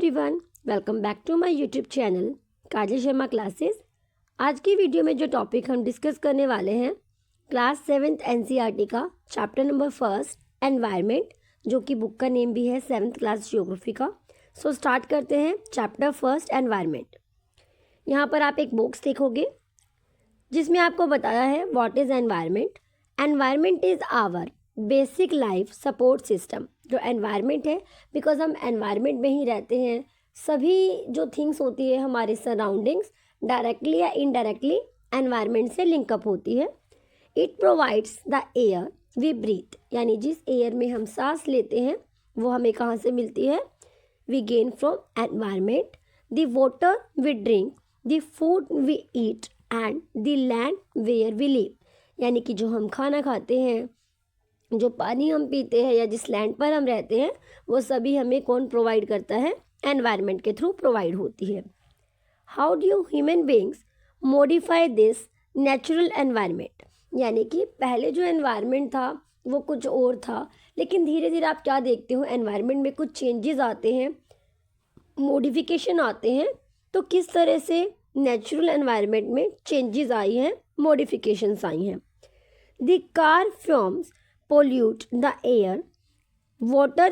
Everyone, welcome back to my YouTube channel Kajal Sharma classes. आज की video में जो टॉपिक हम डिस्कस करने वाले हैं क्लास 7th एनसीईआरटी का चैप्टर नंबर 1 एनवायरनमेंट, जो कि बुक का नेम भी है 7th क्लास ज्योग्राफी का। सो स्टार्ट करते हैं चैप्टर 1 एनवायरनमेंट। यहाँ पर आप एक बॉक्स देखोगे जिसमें आपको बताया है what is environment. Environment is our basic life support system. जो एनवायरनमेंट है, बिकॉज हम एनवायरनमेंट में ही रहते हैं, सभी जो थिंग्स होती है हमारे सराउंडिंग्स डायरेक्टली या इनडायरेक्टली एनवायरनमेंट से लिंकअप होती है। It provides the air we breathe, यानी जिस एयर में हम सांस लेते हैं वो हमें कहाँ से मिलती है? We gain from environment. The water we drink, the food we eat and the land where we live, यानी कि जो हम खाना खाते हैं, जो पानी हम पीते हैं या जिस लैंड पर हम रहते हैं, वो सभी हमें कौन प्रोवाइड करता है? एनवायरनमेंट के थ्रू प्रोवाइड होती है। How do human beings modify this natural environment, यानी कि पहले जो एनवायरनमेंट था वो कुछ और था, लेकिन धीरे धीरे आप क्या देखते हो, एनवायरनमेंट में कुछ चेंजेस आते हैं, मॉडिफिकेशन आते हैं। तो किस तरह से नेचुरल एनवायरनमेंट में चेंजेस आई हैं, मॉडिफिकेशंस आई हैं। The car fumes pollute the air, water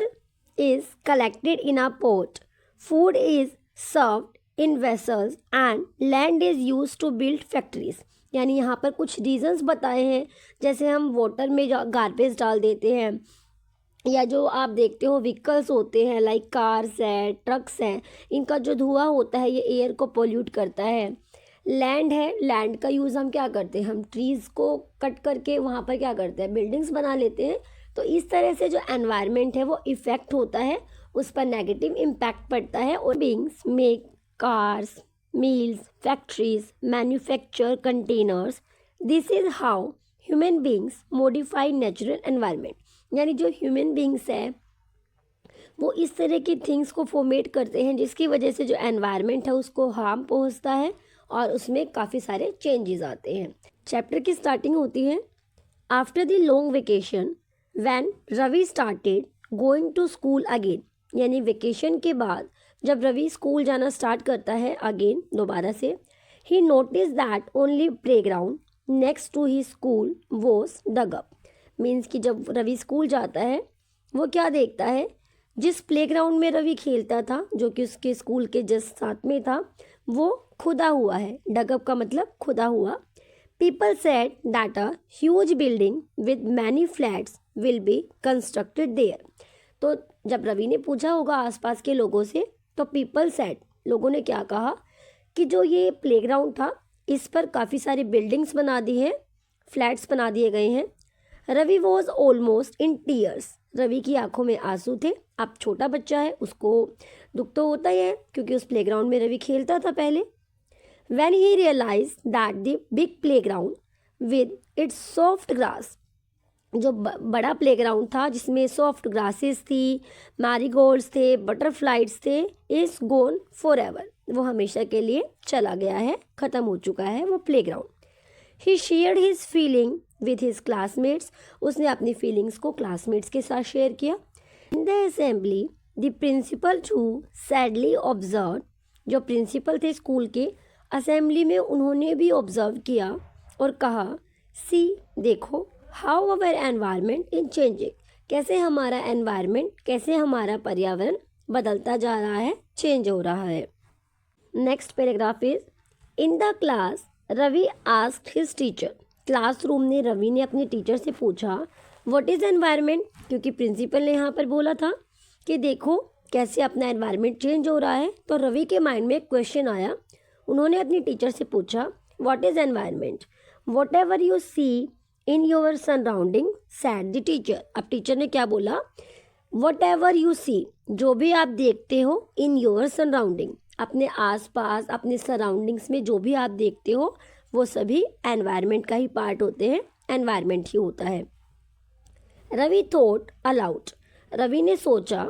is collected in a pot, food is served in vessels and land is used to build factories। यानी यहाँ पर कुछ रीजंस बताए हैं, जैसे हम वाटर में गार्बेज डाल देते हैं, या जो आप देखते हो व्हीकल्स होते हैं लाइक कार्स हैं, ट्रक्स हैं, इनका जो धुआं होता है ये एयर को पोल्यूट करता है। लैंड है, लैंड का यूज़ हम क्या करते हैं? हम ट्रीज़ को कट करके वहाँ पर क्या करते हैं? बिल्डिंग्स बना लेते हैं। तो इस तरह से जो एनवायरनमेंट है वो इफ़ेक्ट होता है, उस पर नेगेटिव इम्पैक्ट पड़ता है। और beings make cars, meals, factories, manufacture containers. This is how human beings modify natural environment, यानी जो ह्यूमन बींग्स है वो इस तरह की थिंग्स को फॉर्मेट करते हैं जिसकी वजह से जो एनवायरनमेंट है उसको हार्म पहुँचता है और उसमें काफ़ी सारे चेंजेस आते हैं। चैप्टर की स्टार्टिंग होती है after the long vacation when Ravi started going to school again, यानी वेकेशन के बाद जब रवि स्कूल जाना स्टार्ट करता है अगेन दोबारा से, he notice that only playground next to he school was dug up. Means कि जब रवि स्कूल जाता है वो क्या देखता है? जिस प्लेग्राउंड में रवि खेलता था, जो कि उसके स्कूल के जस्ट साथ में था, वो खुदा हुआ है। डगअप का मतलब खुदा हुआ। People said that a huge building with many flats will be constructed there. तो जब रवि ने पूछा होगा आसपास के लोगों से, तो पीपल सेड, लोगों ने क्या कहा कि जो ये प्लेग्राउंड था इस पर काफ़ी सारी बिल्डिंग्स बना दी हैं, फ्लैट्स बना दिए गए हैं। Ravi was almost in tears, Ravi की आंखों में आंसू थे। अब छोटा बच्चा है, उसको दुख तो होता ही है क्योंकि उस प्लेग्राउंड में रवि खेलता था पहले। When he realized that the big playground with its soft grass, जो बड़ा प्लेग्राउंड था जिसमें सॉफ्ट ग्रासेस थी, मैरीगोल्ड्स थे, बटरफ्लाइज थे, इज गोन फॉर एवर, वो हमेशा के लिए चला गया है, ख़त्म हो चुका है वो playground. He shared his feeling with his classmates, उसने अपनी फीलिंग्स को क्लासमेट्स के साथ शेयर किया। In the assembly the principal too sadly observe, जो प्रिंसिपल थे स्कूल के, असेंबली में उन्होंने भी ऑब्जर्व किया और कहा, सी देखो, how our environment is changing, कैसे हमारा एनवायरनमेंट, कैसे हमारा पर्यावरण बदलता जा रहा है, चेंज हो रहा है। Next paragraph is in the class Ravi asked his teacher, classroom ने रवि ने अपने टीचर से पूछा व्हाट इज़ एनवायरनमेंट, क्योंकि प्रिंसिपल ने यहाँ पर बोला था कि देखो कैसे अपना एनवायरनमेंट चेंज हो रहा है। तो रवि के माइंड में एक क्वेश्चन आया, उन्होंने अपनी टीचर से पूछा what is environment. Whatever you see in your surrounding said the teacher. अब टीचर ने क्या बोला? वॉट एवर यू सी, जो भी आप देखते हो, इन योर सराउंडिंग, अपने आसपास अपने सराउंडिंग्स में जो भी आप देखते हो वो सभी एनवायरनमेंट का ही पार्ट होते हैं, एनवायरनमेंट ही होता है। रवि थॉट अलाउड, रवि ने सोचा,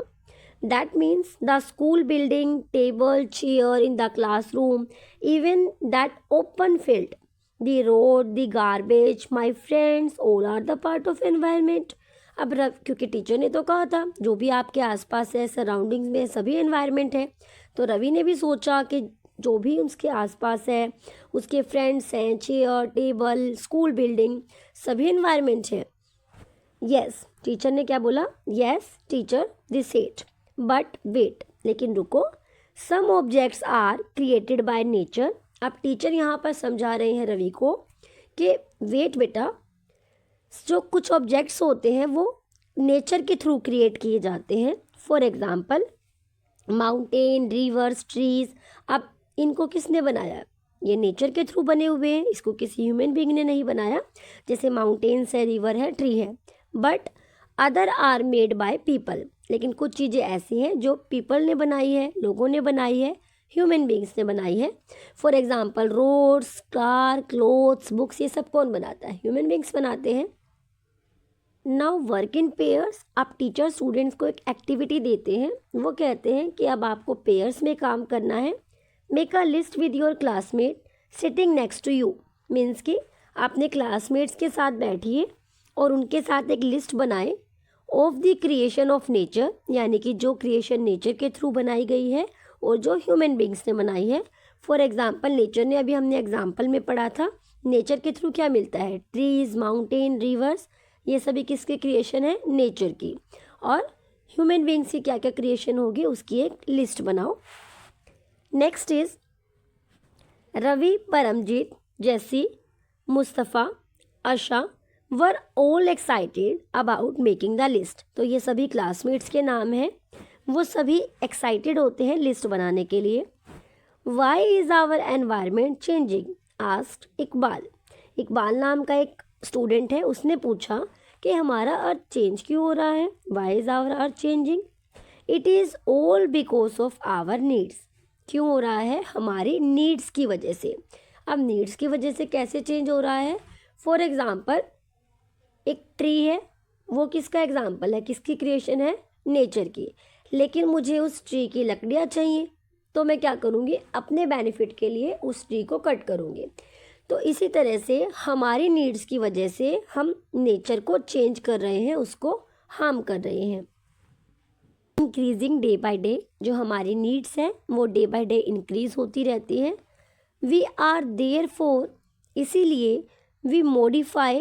that means the school building, table, chair in the classroom, even that open field, the road, the garbage, my friends, all are the part of environment। अब क्योंकि teacher ने तो कहा था जो भी आपके आसपास है, सराउंडिंग्स में सभी एनवायरनमेंट है, तो रवि ने भी सोचा कि जो भी उसके आसपास है, उसके फ्रेंड्स हैं, चेयर, टेबल, स्कूल बिल्डिंग, सभी एनवायरनमेंट है। यस, टीचर ने क्या बोला? Yes teacher, they said, but wait, लेकिन रुको, some objects are created by nature. अब टीचर यहाँ पर समझा रहे हैं रवि को कि वेट बेटा, जो कुछ ऑब्जेक्ट्स होते हैं वो नेचर के थ्रू क्रिएट किए जाते हैं। For example mountain, reverse, trees. अब इनको किसने बनाया? ये नेचर के थ्रू बने हुए हैं, इसको किसी ह्यूमन बीइंग ने नहीं बनाया। जैसे माउंटेन्स है, रिवर है, ट्री है। But other are made by people, लेकिन कुछ चीज़ें ऐसी हैं जो पीपल ने बनाई है, लोगों ने बनाई है, ह्यूमन बीइंग्स ने बनाई है। For example roads, car, clothes, books, ये सब कौन बनाता है? ह्यूमन बीइंग्स बनाते हैं। Now work in pairs. अब टीचर स्टूडेंट्स को एक एक्टिविटी देते हैं, वो कहते हैं कि अब आपको पेयर्स में काम करना है। Make a list with your classmate sitting next to you. Means कि अपने क्लासमेट्स के साथ बैठिए और उनके साथ एक लिस्ट बनाए of the creation of nature, यानी कि जो क्रिएशन नेचर के थ्रू बनाई गई है और जो ह्यूमन बींग्स ने बनाई है। फॉर एग्जाम्पल नेचर ने, अभी हमने एग्जाम्पल में पढ़ा था, नेचर के थ्रू क्या मिलता है? ट्रीज, माउंटेन, रिवर्स, ये सभी किसके क्रिएशन है? नेचर की। और ह्यूमन बींग्स की क्या क्या क्रिएशन होगी उसकी एक लिस्ट बनाओ। Next is Ravi, Paramjit, Jessie, Mustafa, Asha were all excited about making the list. तो ये सभी क्लासमेट्स के नाम हैं, वो सभी एक्साइटेड होते हैं लिस्ट बनाने के लिए। Why is our environment changing? Asked Iqbal. Iqbal नाम का एक स्टूडेंट है, उसने पूछा कि हमारा अर्थ चेंज क्यों हो रहा है? Why is our earth changing? It is all because of our needs. क्यों हो रहा है? हमारी नीड्स की वजह से। अब नीड्स की वजह से कैसे चेंज हो रहा है? फॉर एग्जाम्पल एक ट्री है, वो किसका एग्जाम्पल है? किसकी क्रिएशन है? नेचर की। लेकिन मुझे उस ट्री की लकड़ियाँ चाहिए, तो मैं क्या करूँगी? अपने बेनिफिट के लिए उस ट्री को कट करूँगी। तो इसी तरह से हमारी नीड्स की वजह से हम नेचर को चेंज कर रहे हैं, उसको हार्म कर रहे हैं। इंक्रीजिंग डे बाय डे, जो हमारी नीड्स हैं वो डे बाय डे इंक्रीज होती रहती हैं। वी आर देयर फॉर, इसीलिए we modify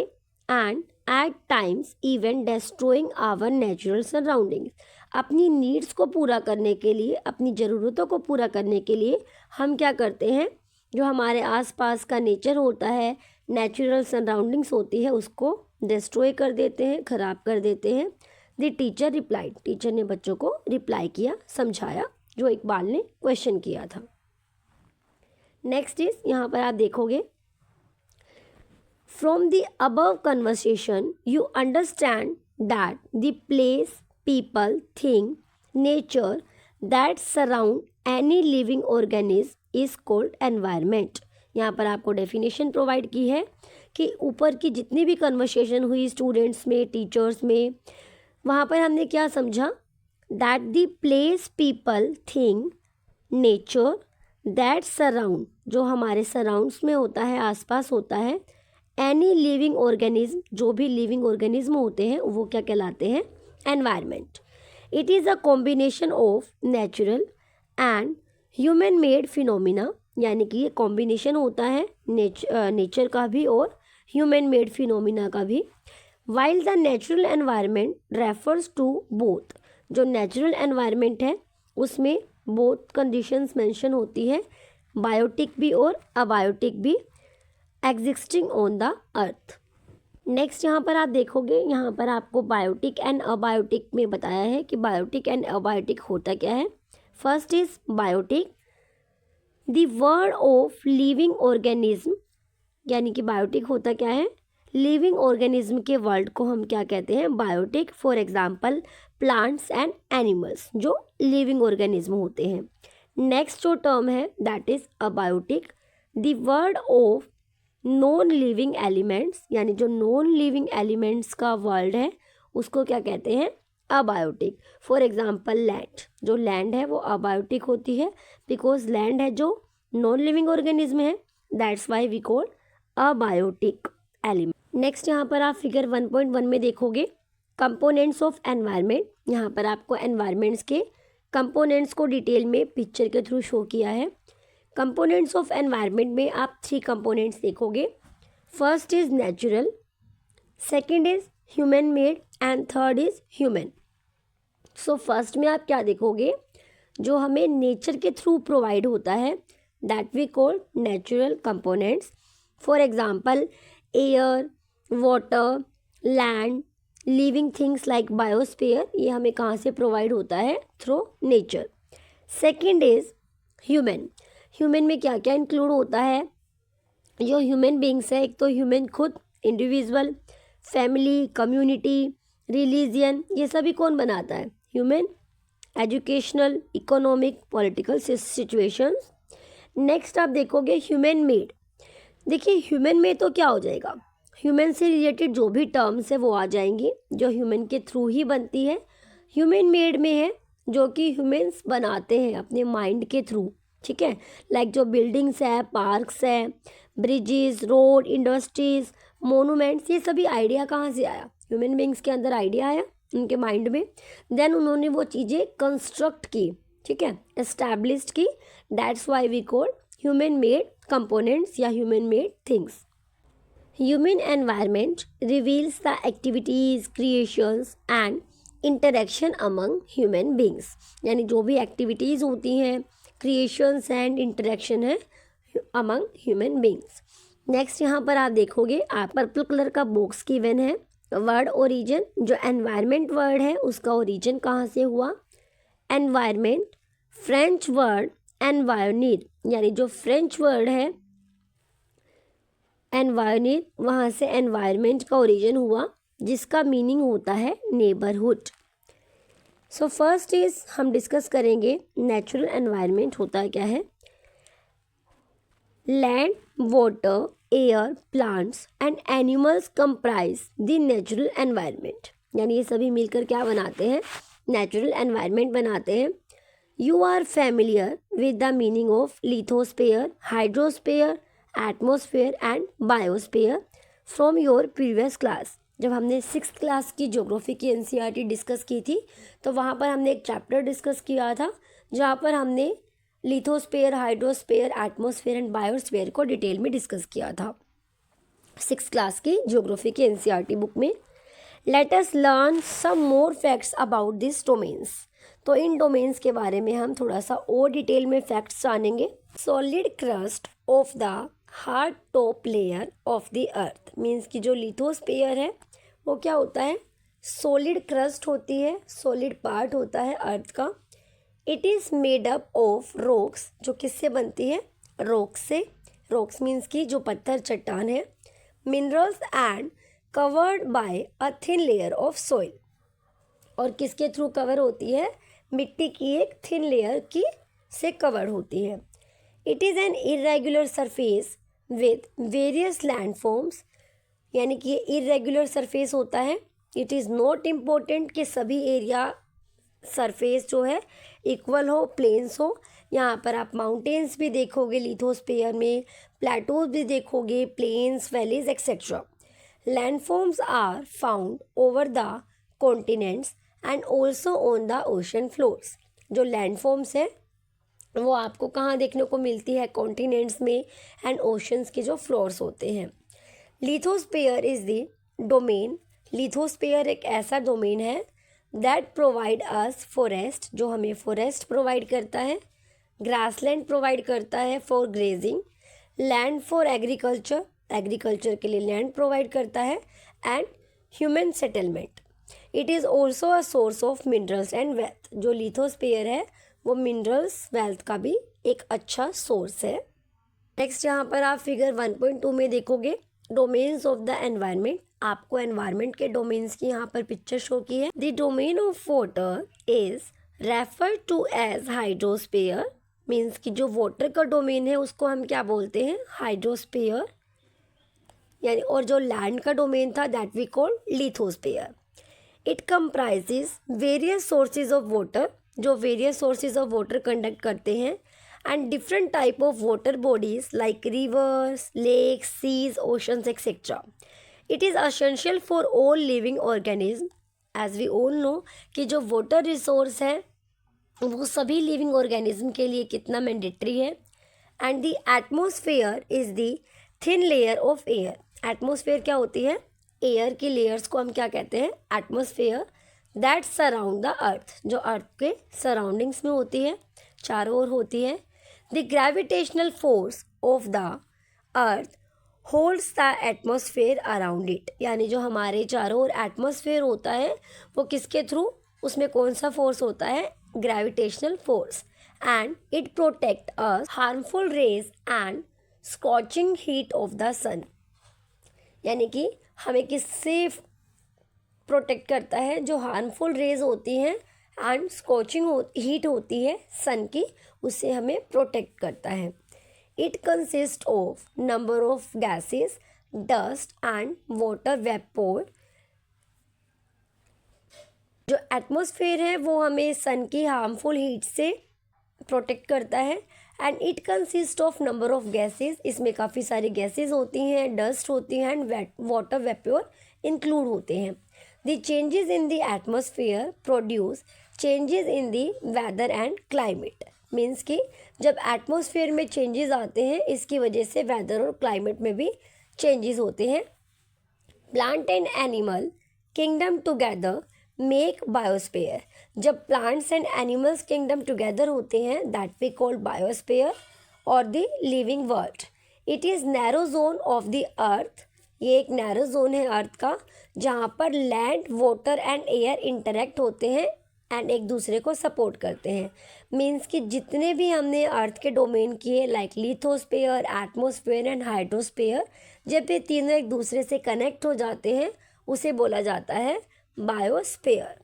and at times even destroying our natural surroundings. अपनी नीड्स को पूरा करने के लिए, अपनी ज़रूरतों को पूरा करने के लिए हम क्या करते हैं? जो हमारे आसपास का नेचर होता है, नेचुरल सराउंडिंग्स होती है, उसको डिस्ट्रॉय कर देते हैं, ख़राब कर देते हैं। द टीचर रिप्लाइड, टीचर ने बच्चों को रिप्लाई किया, समझाया, जो इकबाल ने क्वेश्चन किया था। नेक्स्ट इज, यहाँ पर आप देखोगे, from the above conversation you understand that the place, people, thing, nature that surround any living organism is called environment. यहाँ पर आपको डेफिनेशन प्रोवाइड की है कि ऊपर की जितनी भी कन्वर्सेशन हुई स्टूडेंट्स में, टीचर्स में, वहाँ पर हमने क्या समझा? That the place, people, thing, nature that surround, जो हमारे सराउंड्स में होता है, आसपास होता है, एनी लिविंग ऑर्गेनिज्म, जो भी लिविंग ऑर्गेनिज्म होते हैं वो क्या कहलाते हैं? Environment. It is a combination of natural and human made phenomena, यानी कि ये कॉम्बिनेशन होता है नेचर का भी और ह्यूमन मेड फिनोमिना का भी। While the natural environment refers to both, जो नेचुरल एनवायरनमेंट है उसमें बोथ कंडीशंस मेंशन होती है, बायोटिक भी और अबायोटिक भी, existing on the earth. Next यहाँ पर आप देखोगे, यहाँ पर आपको बायोटिक एंड अबायोटिक में बताया है कि बायोटिक एंड अबायोटिक होता क्या है। First is biotic, the word of living organism, यानी कि बायोटिक होता क्या है? लिविंग ऑर्गेनिज्म के वर्ल्ड को हम क्या कहते हैं? Biotic. For example plants and animals, जो लिविंग ऑर्गेनिज्म होते हैं। नेक्स्ट जो टर्म है that is abiotic, the word of non living elements, यानी जो नॉन लिविंग एलिमेंट्स का वर्ल्ड है उसको क्या कहते हैं? अबायोटिक। फॉर एग्जाम्पल लैंड, जो लैंड है वो अबायोटिक होती है बिकॉज लैंड है जो नॉन लिविंग ऑर्गेनिज्म है, that's why we call abiotic element. Next यहाँ पर आप फिगर 1.1 में देखोगे, कंपोनेंट्स ऑफ एनवायरनमेंट, यहाँ पर आपको एनवायरनमेंट्स के कंपोनेंट्स को डिटेल में पिक्चर के थ्रू शो किया है। कंपोनेंट्स ऑफ एनवायरनमेंट में आप 3 कंपोनेंट्स देखोगे। First is natural, second is human made and third is human. So first में आप क्या देखोगे, जो हमें नेचर के थ्रू प्रोवाइड होता है that we call natural components. For example air, water, land, living things like biosphere, ये हमें कहाँ से प्रोवाइड होता है, through nature. Second is human. Human में क्या क्या इंक्लूड होता है, जो ह्यूमन बींग्स है, एक तो ह्यूमन खुद, इंडिविजुअल, फैमिली, कम्युनिटी, रिलीजियन, ये सभी कौन बनाता है, human. Educational, economic, political situations. Next आप देखोगे ह्यूमन मेड। देखिए ह्यूमन में तो क्या हो जाएगा, ह्यूमन से रिलेटेड जो भी टर्म्स है वो आ जाएंगी जो ह्यूमन के थ्रू ही बनती है। ह्यूमन मेड में है जो कि ह्यूमन्स बनाते हैं अपने माइंड के थ्रू, ठीक है। लाइक जो बिल्डिंग्स है, पार्क्स है, ब्रिजेस, रोड, इंडस्ट्रीज, मोनूमेंट्स, ये सभी आइडिया कहाँ से आया, ह्यूमन बींग्स के अंदर आइडिया आया उनके माइंड में, देन उन्होंने वो चीज़ें कंस्ट्रक्ट की, ठीक है, एस्टैब्लिश्ड की। That's why we call human made components या human made things. Human environment reveals the activities, creations and interaction among human beings, यानी जो भी एक्टिविटीज़ होती हैं, क्रिएशंस एंड इंटरेक्शन है अमंग ह्यूमन बींग्स। नेक्स्ट यहाँ पर आप देखोगे, आप पर्पल कलर का बॉक्स गिवन है। वर्ड ओरिजिन, जो एनवायरनमेंट वर्ड है उसका ओरिजिन कहाँ से हुआ, एनवायरनमेंट, फ्रेंच वर्ड एनवायरनीर, यानी जो फ्रेंच वर्ड है एनवायरनीर, वहाँ से एनवायरनमेंट का ओरिजिन हुआ, जिसका मीनिंग होता है नेबरहुड। सो फर्स्ट इज हम डिस्कस करेंगे नेचुरल एनवायरनमेंट होता क्या है। Land, water, air, plants and animals comprise the natural environment, यानी ये सभी मिलकर क्या बनाते हैं, नेचुरल एनवायरनमेंट बनाते हैं। You are familiar with the meaning of lithosphere, hydrosphere, atmosphere and biosphere from your previous class. जब हमने 6th क्लास की ज्योग्राफी की एनसीईआरटी डिस्कस की थी तो वहाँ पर हमने एक चैप्टर डिस्कस किया था जहाँ पर हमने lithosphere, hydrosphere, atmosphere and biosphere को डिटेल में डिस्कस किया था 6th क्लास की ज्योग्राफी की एनसीईआरटी बुक में। Let us learn some more facts about this domains. तो इन डोमेन्स के बारे में हम थोड़ा सा और डिटेल में फैक्ट्स जानेंगे। Solid crust of the hard top layer of the earth, means कि जो लिथोस्फीयर है वो क्या होता है, सॉलिड क्रस्ट होती है, सॉलिड पार्ट होता है अर्थ का। It is made up of rocks, जो किससे बनती है, रॉक्स से। रॉक्स मीन्स की जो पत्थर, चट्टान है। Minerals and covered by a thin layer of soil, और किसके थ्रू कवर होती है, मिट्टी की एक थिन लेयर की से कवर होती है। It is an irregular surface with various landforms, यानी कि ये इरेगुलर सरफेस होता है। इट इज़ नॉट इम्पोर्टेंट कि सभी एरिया सरफेस जो है इक्वल हो, प्लेन्स हो। यहाँ पर आप माउंटेन्स भी देखोगे लिथोस्फीयर में, प्लेटोज भी देखोगे, plains, valleys etcetera. Landforms are found over the continents and also on the ocean floors. जो लैंडफॉर्म्स है वो आपको कहाँ देखने को मिलती है, कॉन्टिनेंट्स में एंड ओशंस के जो फ्लोर्स होते हैं। Lithosphere is the domain, lithosphere एक ऐसा डोमेन है दैट प्रोवाइड अस फॉरेस्ट, जो हमें फॉरेस्ट प्रोवाइड करता है, ग्रासलैंड प्रोवाइड करता है for grazing, land for agriculture, agriculture के लिए लैंड प्रोवाइड करता है, and human settlement. It is also a source of minerals and wealth. जो लिथोस्फीयर है वो मिनरल्स, वेल्थ का भी एक अच्छा सोर्स है। नेक्स्ट यहाँ पर आप फिगर 1.2 में देखोगे डोमेन्स ऑफ द एनवायरनमेंट। आपको एनवायरनमेंट के डोमेन्स की यहाँ पर पिक्चर शो की है। The domain of water is referred to as hydrosphere, means कि जो वाटर का डोमेन है उसको हम क्या बोलते हैं, हाइड्रोस्फीयर, यानी, और जो लैंड का डोमेन था that we call lithosphere. It comprises various sources of water, जो various sources of water conduct करते हैं, and different type of water bodies like rivers, lakes, seas, oceans, etc. It is essential for all living organisms as we all know कि जो water resource है वो सभी living organism के लिए कितना मैंडेटरी है। And the atmosphere is the thin layer of air. Atmosphere क्या होती है? एयर की लेयर्स को हम क्या कहते हैं? Atmosphere. That surround the earth, जो अर्थ के सराउंडिंग्स में होती है, चारों ओर होती है। The gravitational force of the earth holds the atmosphere around it. यानी जो हमारे चारों ओर एटमॉस्फेयर होता है वो किसके थ्रू, उसमें कौन सा फोर्स होता है? Gravitational force. And it protect us harmful rays and scorching heat of the sun. यानी कि हमें किससे प्रोटेक्ट करता है? जो हार्मफुल रेज होती हैं एंड स्कॉचिंग हीट होती है सन की, उससे हमें प्रोटेक्ट करता है। It consist of number of gases, dust and water vapour. जो एटमॉस्फेयर है वो हमें सन की हार्मफुल हीट से प्रोटेक्ट करता है। And it consist of number of gases, इसमें काफ़ी सारी गैसेस होती हैं, डस्ट होती हैं एंड वाटर वेपोर इंक्लूड होते हैं। The changes in the atmosphere produce changes in the weather and climate. Means कि जब एटमॉस्फेयर में चेंजेस आते हैं इसकी वजह से वेदर और क्लाइमेट में भी चेंजेस होते हैं। Plant and animal kingdom together make biosphere. जब plants and animals kingdom together होते हैं दैट वी कॉल बायोस्फीयर और the living world. It is narrow zone of the earth. ये एक नैरो जोन है अर्थ का जहाँ पर land, water and air interact होते हैं एंड एक दूसरे को सपोर्ट करते हैं। मीन्स कि जितने भी हमने अर्थ के डोमेन किए like lithosphere, atmosphere and hydrosphere, जब ये तीनों एक दूसरे से कनेक्ट हो जाते हैं उसे बोला जाता है बायोस्फीयर।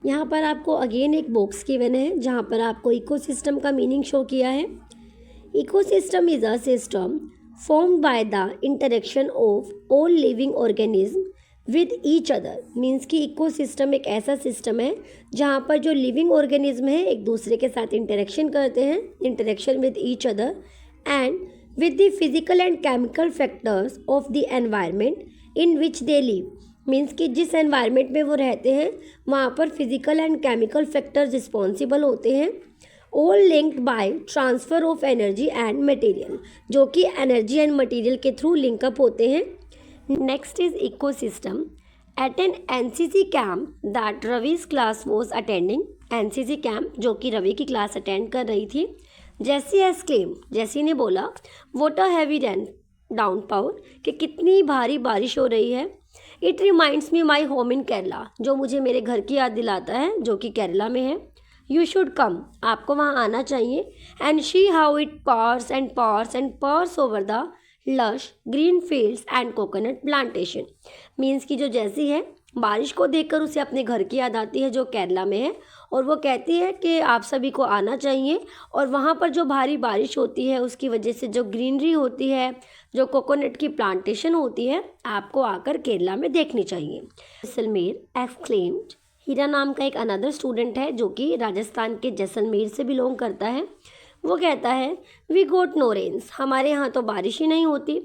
यहाँ पर आपको अगेन एक बॉक्स गिवन है जहाँ पर आपको इकोसिस्टम का मीनिंग शो किया है। Ecosystem is a system formed by the interaction of all living organism with each other। Means कि इकोसिस्टम एक ऐसा सिस्टम है जहाँ पर जो लिविंग ऑर्गेनिज्म है एक दूसरे के साथ इंटरेक्शन करते हैं, interaction with each other and with the physical and chemical factors of the environment in which they live. Means कि जिस एनवायरनमेंट में वो रहते हैं वहाँ पर physical and chemical factors responsible होते हैं। All linked by transfer of energy and material, जो कि एनर्जी एंड मटेरियल के थ्रू लिंकअप होते हैं। Next is ecosystem. At an NCC camp that Ravi's class was attending. NCC camp जो कि रवि की क्लास अटेंड कर रही थी। जैसी हैज़ क्लेम, जैसी ने बोला water heavy rain down power, कि कितनी भारी बारिश हो रही है। It reminds me my home in Kerala, जो मुझे मेरे घर की याद दिलाता है जो कि केरला में है। यू शुड कम, आपको वहाँ आना चाहिए। And she how it pours and pours and pours over the lush green fields and coconut plantation. Means की जो जैसी है बारिश को देखकर उसे अपने घर की याद आती है जो केरला में है, और वो कहती है कि आप सभी को आना चाहिए और वहाँ पर जो भारी बारिश होती है उसकी वजह से जो ग्रीनरी होती है, जो कोकोनट की प्लांटेशन होती है, आपको आकर केरला में देखनी चाहिए। जैसलमेर एक्सक्लेम्ड। हीरा नाम का एक अनदर स्टूडेंट है जो कि राजस्थान के जैसलमेर से बिलोंग करता है। वो कहता है वी गोट नो रेन्स, हमारे यहाँ तो बारिश ही नहीं होती।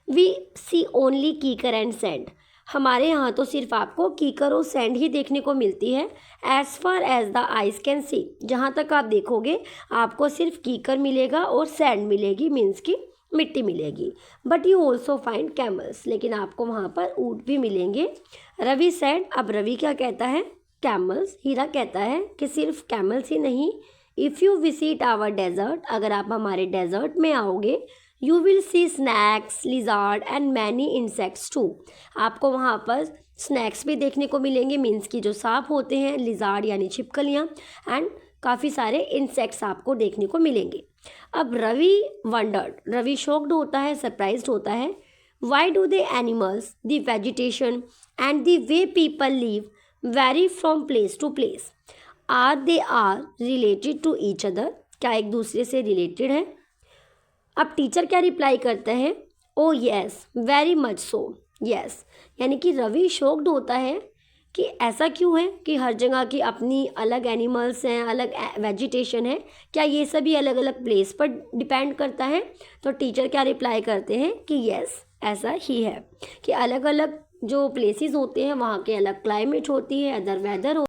वी सी ओनली कीकर एंड सैंड, हमारे यहाँ तो सिर्फ आपको कीकर और सैंड ही देखने को मिलती है। As far as the eyes can see, जहाँ तक आप देखोगे आपको सिर्फ कीकर मिलेगा और सैंड मिलेगी, मीन्स की मिट्टी मिलेगी। But you also find camels, लेकिन आपको वहाँ पर ऊँट भी मिलेंगे। रवि सैड, अब रवि क्या कहता है? कैमल्स। हीरा कहता है कि सिर्फ कैमल्स ही नहीं, if you visit our desert, अगर आप हमारे डेजर्ट में आओगे, you will see snakes, lizard and many insects too, आपको वहाँ पर स्नैक्स भी देखने को मिलेंगे, मीन्स की जो सांप होते हैं, लिजार्ड यानी छिपकलियाँ, एंड काफ़ी सारे इंसेक्ट्स आपको देखने को मिलेंगे। अब रवि वंडर्ड, रवि शॉक्ड होता है, सरप्राइज्ड होता है। Why do the animals, the vegetation and the way people live vary from place to place, are they are related to each other, क्या एक दूसरे से रिलेटेड है? अब टीचर क्या रिप्लाई करते हैं? Oh yes very much so, yes. यानी कि रवि शॉक्ड होता है कि ऐसा क्यों है कि हर जगह की अपनी अलग एनिमल्स हैं, अलग वेजिटेशन है, क्या ये सभी अलग अलग प्लेस पर डिपेंड करता है? तो टीचर क्या रिप्लाई करते हैं कि येस ऐसा ही है कि अलग अलग जो प्लेसेस होते हैं वहाँ के अलग क्लाइमेट होती है, अदर वेदर हो।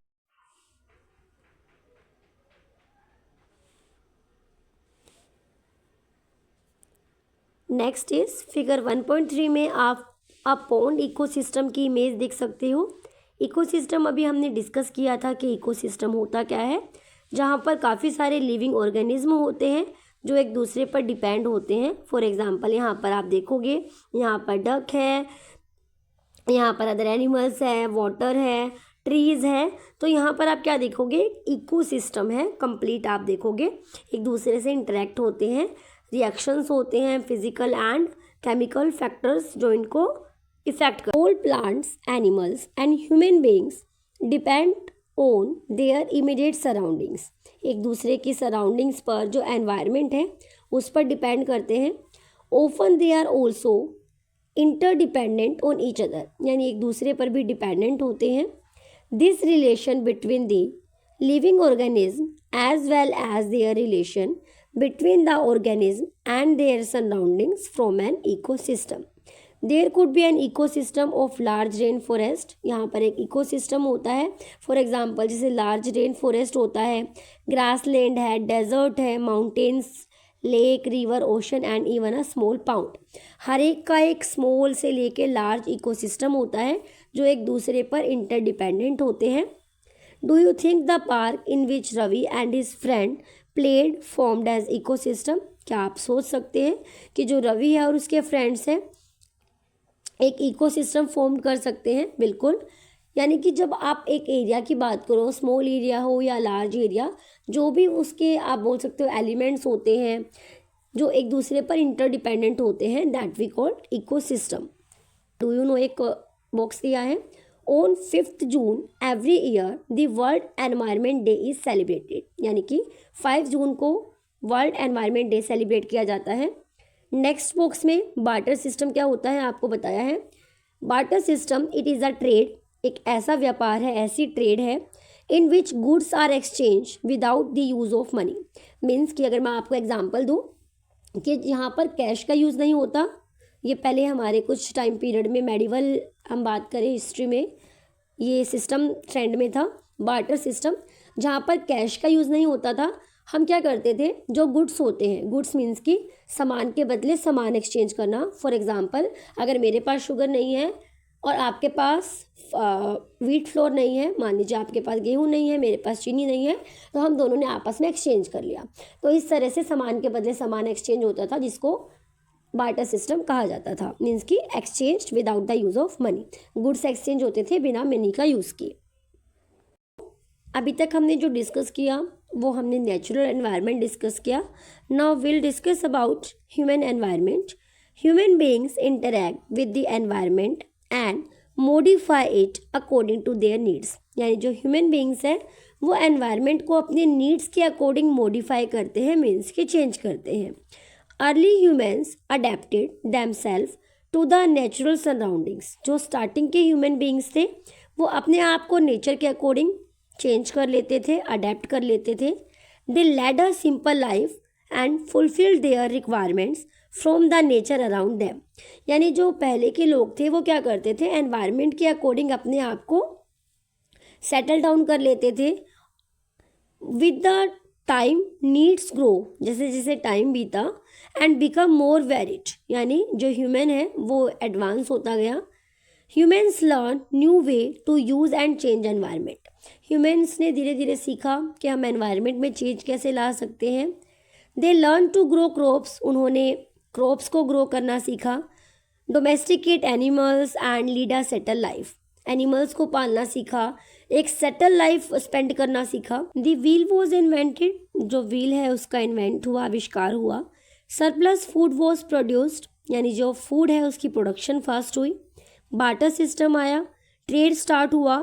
नेक्स्ट इज फिगर 1.3 में आप पॉन्ड इकोसिस्टम की इमेज देख सकते हो। इकोसिस्टम अभी हमने डिस्कस किया था कि इकोसिस्टम होता क्या है, जहाँ पर काफ़ी सारे लिविंग ऑर्गेनिज्म होते हैं जो एक दूसरे पर डिपेंड होते हैं। फॉर एग्जांपल यहाँ पर आप देखोगे, यहाँ पर डक है, यहाँ पर अदर एनिमल्स है, वाटर है, ट्रीज़ है। तो यहाँ पर आप क्या देखोगे, इकोसिस्टम है कंप्लीट। आप देखोगे एक दूसरे से इंटरेक्ट होते हैं, रिएक्शंस होते हैं, फिजिकल एंड केमिकल फैक्टर्स जो इनको इफेक्ट कर। All plants, animals and human beings depend on their immediate surroundings. एक दूसरे की सराउंडिंग्स पर, जो एनवायरनमेंट है उस पर डिपेंड करते हैं। Often they are also interdependent on each other, यानी एक दूसरे पर भी डिपेंडेंट होते हैं। This relation between the living organism as well as their relation between the organism and their surroundings from an ecosystem. There could be an ecosystem of large rain forest. यहाँ पर एक इकोसिस्टम होता है, for example जैसे large rain forest होता है, grass land है, desert है, mountains, lake, river, ocean and even a small pond. हर एक का एक स्मॉल से लेके लार्ज इकोसिस्टम होता है जो एक दूसरे पर इंटरडिपेंडेंट होते हैं। Do you think the park in which Ravi and his friend played formed as ecosystem? क्या आप सोच सकते हैं कि जो रवि है और उसके फ्रेंड्स हैं एक इकोसिस्टम फॉर्म कर सकते हैं? बिल्कुल। यानी कि जब आप एक एरिया की बात करो, स्मॉल एरिया हो या लार्ज एरिया, जो भी उसके आप बोल सकते हो एलिमेंट्स होते हैं जो एक दूसरे पर इंटरडिपेंडेंट होते हैं, that we call ecosystem. Do you know, एक बॉक्स दिया है, on 5 June every year the world environment day is celebrated. यानी कि 5 जून को वर्ल्ड एनवायरनमेंट डे सेलिब्रेट किया जाता है। नेक्स्ट बॉक्स में बार्टर सिस्टम क्या होता है आपको बताया है। Barter system it is a trade, एक ऐसा व्यापार है, ऐसी ट्रेड है in which goods are exchange without the use of money. Means कि अगर मैं आपको एग्जांपल दूँ कि यहाँ पर कैश का यूज़ नहीं होता, ये पहले हमारे कुछ टाइम पीरियड में मेडिवल हम बात करें हिस्ट्री में ये सिस्टम ट्रेंड में था, बार्टर सिस्टम, जहाँ पर कैश का यूज़ नहीं होता था। हम क्या करते थे, जो गुड्स होते हैं, गुड्स मीन्स कि सामान के बदले सामान एक्सचेंज करना। फॉर एग्जांपल अगर मेरे पास शुगर नहीं है और आपके पास व्हीट फ्लोर नहीं है, मान लीजिए आपके पास गेहूं नहीं है, मेरे पास चीनी नहीं है, तो हम दोनों ने आपस में एक्सचेंज कर लिया। तो इस तरह से सामान के बदले सामान एक्सचेंज होता था, जिसको बार्टर सिस्टम कहा जाता था। मीन्स कि exchange without the use of money, goods exchange होते थे बिना मनी का यूज़ किए। अभी तक हमने जो डिस्कस किया वो हमने नेचुरल एनवायरनमेंट डिस्कस किया। Now will discuss about human environment. Human beings interact with the environment and modify it according to their needs. यानी जो ह्यूमन बीइंग्स हैं वो एनवायरनमेंट को अपने नीड्स के अकॉर्डिंग मॉडिफाई करते हैं, मीन्स कि चेंज करते हैं। Early humans adapted themself to the natural surroundings. जो स्टार्टिंग के ह्यूमन बीइंग्स थे वो अपने आप को नेचर के अकॉर्डिंग चेंज कर लेते थे, अडेप्ट कर लेते थे। They led a simple life and fulfilled their requirements from the nature around them. यानी जो पहले के लोग थे वो क्या करते थे, एनवायरनमेंट के अकॉर्डिंग अपने आप को सेटल डाउन कर लेते थे। With the time needs grow, जैसे जैसे टाइम बीता, एंड बिकम मोर वेरिड, यानी जो ह्यूमन है वो एडवांस होता गया। Humans learn new way to use and change environment. Humans ने धीरे धीरे सीखा कि हम एनवायरनमेंट में चेंज कैसे ला सकते हैं। They learn to grow crops, उन्होंने क्रॉप्स को ग्रो करना सीखा। Domesticate animals and lead a settle life, animals को पालना सीखा, एक सेटल लाइफ स्पेंड करना सीखा। द व्हील वॉज इन्वेंटेड, जो व्हील है उसका इन्वेंट हुआ, आविष्कार हुआ। सरप्लस फूड वॉज प्रोड्यूस्ड, यानी जो फूड है उसकी प्रोडक्शन फास्ट हुई। बार्टर सिस्टम आया, ट्रेड स्टार्ट हुआ,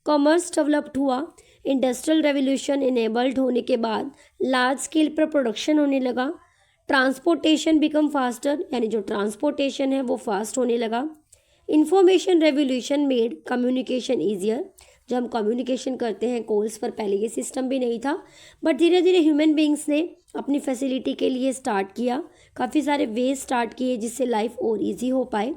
कॉमर्स डेवलप्ड हुआ। इंडस्ट्रियल रेवोल्यूशन इनेबल्ड होने के बाद लार्ज स्केल पर प्रोडक्शन होने लगा। ट्रांसपोर्टेशन बिकम फास्टर, यानी जो ट्रांसपोर्टेशन है वो फास्ट होने लगा। Information revolution made communication easier, जब हम कम्युनिकेशन करते हैं कॉल्स पर, पहले ये सिस्टम भी नहीं था, बट धीरे धीरे ह्यूमन बींग्स ने अपनी फैसिलिटी के लिए स्टार्ट किया, काफ़ी सारे वे स्टार्ट किए जिससे लाइफ और ईजी हो पाए।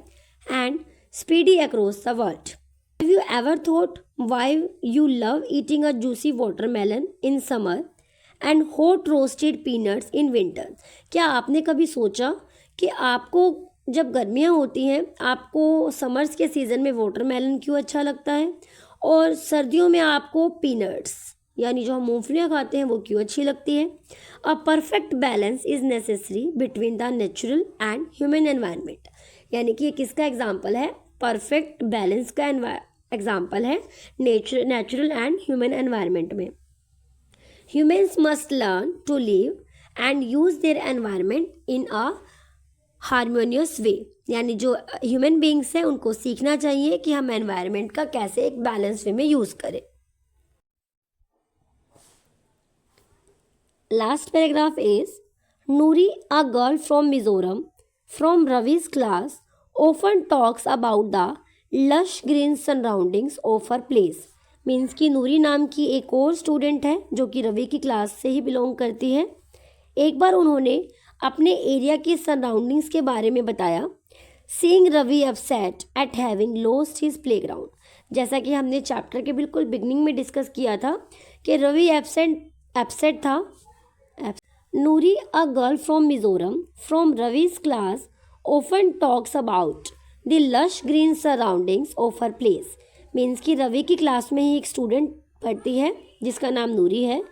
And speedy across the world. Have you ever thought why you love eating a juicy watermelon in summer and hot roasted peanuts in winter? क्या आपने कभी सोचा कि आपको जब गर्मियाँ होती हैं आपको समर्स के सीज़न में वाटरमेलन क्यों अच्छा लगता है और सर्दियों में आपको पीनट्स यानी जो हम मूंगफलियाँ खाते हैं वो क्यों अच्छी लगती है? A perfect balance is necessary between the natural and human environment. यानी कि ये किसका एग्जाम्पल है? परफेक्ट बैलेंस का एग्जाम्पल है नेचुरल एंड ह्यूमन एनवायरनमेंट में। Humans must learn to live and use their environment in a harmonious way. यानी जो ह्यूमन बींग्स हैं उनको सीखना चाहिए कि हम एनवायरनमेंट का कैसे एक बैलेंस वे में यूज़ करें। Last paragraph is Noori, a girl from Mizoram from Ravi's class, often talks about the lush green surroundings of her place। Means कि नूरी नाम की एक और स्टूडेंट है जो कि रवि की क्लास से ही बिलोंग करती है। एक बार उन्होंने अपने एरिया की सराउंडिंग्स के बारे में बताया। Seeing Ravi upset at having lost his playground. जैसा कि हमने चैप्टर के बिल्कुल बिगनिंग में डिस्कस किया था कि रवि अपसेट था। Noori, a girl from Mizoram from Ravi's class, often talks about the lush green surroundings of her place। Means कि रवि की क्लास में ही एक स्टूडेंट पढ़ती है जिसका नाम नूरी है।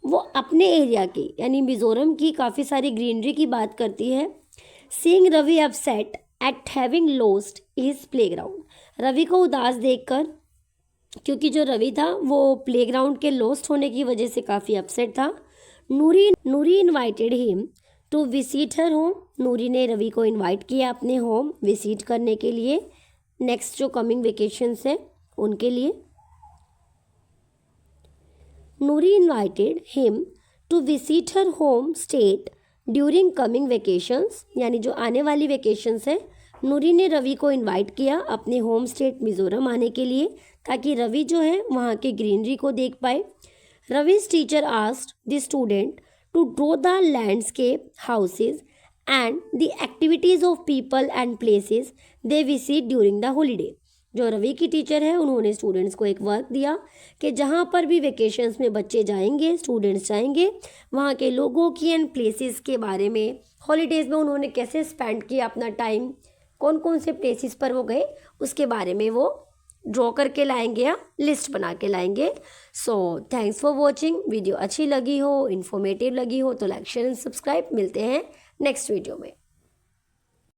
वो अपने एरिया की यानी मिज़ोरम की काफ़ी सारी ग्रीनरी की बात करती है। Seeing Ravi upset at having lost his playground. Ravi को उदास देखकर, क्योंकि जो रवि था वो प्लेग्राउंड के लॉस्ट होने की वजह से काफ़ी अपसेट था। Noori invited him to visit her home. Noori ने रवि को इनवाइट किया अपने होम विजिट करने के लिए, नेक्स्ट जो कमिंग वेकेशंस है उनके लिए। Noori invited him to visit her home state during coming vacations. यानी जो आने वाली वेकेशंस है नूरी ने रवि को इनवाइट किया अपने होम स्टेट मिज़ोरम आने के लिए ताकि रवि जो है वहाँ के ग्रीनरी को देख पाए। Ravi's teacher asked the student to draw the landscape, houses and the activities of people and places they visit during the holiday। जो रवि की टीचर है उन्होंने स्टूडेंट्स को एक वर्क दिया कि जहाँ पर भी वेकेशंस में बच्चे जाएंगे, स्टूडेंट्स जाएंगे, वहाँ के लोगों की एंड प्लेसेस के बारे में, हॉलीडेज़ में उन्होंने कैसे स्पेंड किया अपना टाइम, कौन कौन से प्लेसेस पर वो गए, उसके बारे में वो ड्रॉ करके लाएंगे या लिस्ट बना के लाएंगे। So thanks for watching. Video अच्छी लगी हो, इन्फॉर्मेटिव लगी हो तो लाइक शेयर एंड सब्सक्राइब। मिलते हैं नेक्स्ट वीडियो में।